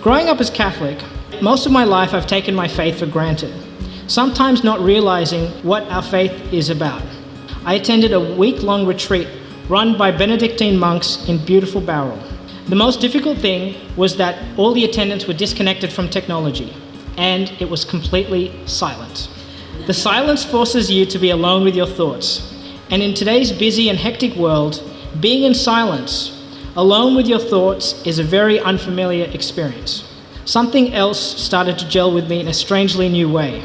Growing up as Catholic, most of my life I've taken my faith for granted, sometimes not realizing what our faith is about. I attended a week-long retreat run by Benedictine monks in beautiful Bowral. The most difficult thing was that all the attendants were disconnected from technology, and it was completely silent. The silence forces you to be alone with your thoughts, and in today's busy and hectic world, being in silence, alone with your thoughts, is a very unfamiliar experience. Something else started to gel with me in a strangely new way.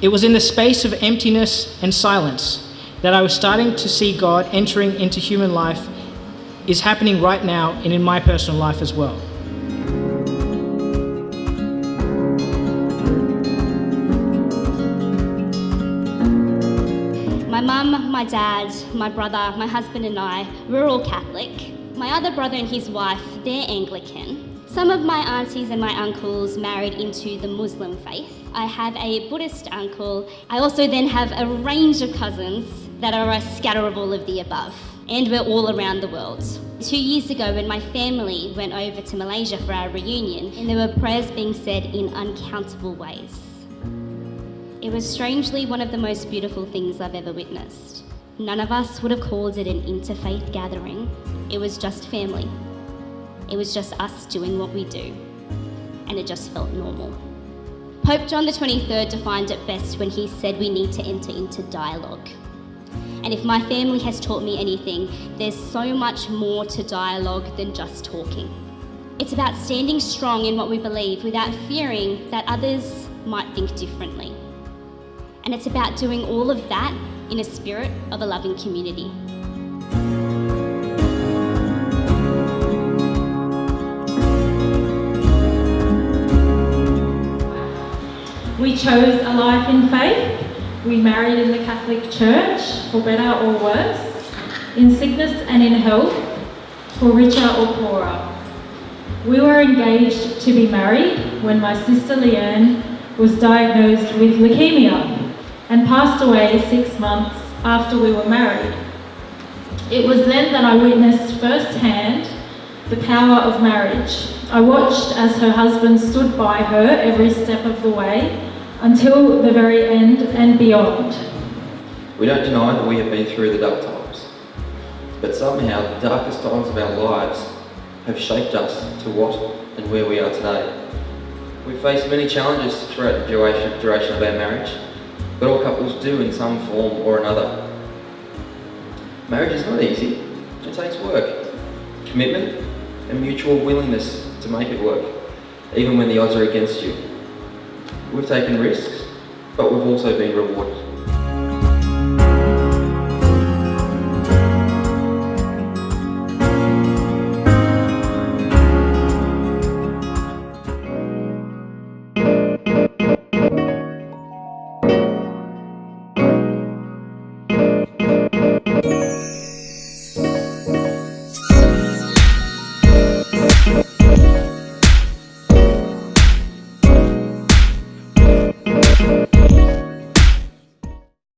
It was in the space of emptiness and silence that I was starting to see God entering into human life is happening right now and in my personal life as well. My mum, my dad, my brother, my husband and I, we're all Catholic. My other brother and his wife, they're Anglican. Some of my aunties and my uncles married into the Muslim faith. I have a Buddhist uncle. I also then have a range of cousins that are a scatter of all of the above. And we're all around the world. 2 years ago, when my family went over to Malaysia for our reunion, and there were prayers being said in uncountable ways. It was strangely one of the most beautiful things I've ever witnessed. None of us would have called it an interfaith gathering. It was just family. It was just us doing what we do. And it just felt normal. Pope John the 23rd defined it best when he said we need to enter into dialogue. And if my family has taught me anything, there's so much more to dialogue than just talking. It's about standing strong in what we believe without fearing that others might think differently. And it's about doing all of that in a spirit of a loving community. We chose a life in faith. We married in the Catholic Church, for better or worse, in sickness and in health, for richer or poorer. We were engaged to be married when my sister Leanne was diagnosed with leukemia and passed away 6 months after we were married. It was then that I witnessed firsthand the power of marriage. I watched as her husband stood by her every step of the way until the very end and beyond. We don't deny that we have been through the dark times, but somehow the darkest times of our lives have shaped us to what and where we are today. We've faced many challenges throughout the duration of our marriage, but all couples do in some form or another. Marriage is not easy. It takes work, commitment, and mutual willingness to make it work, even when the odds are against you. We've taken risks, but we've also been rewarded.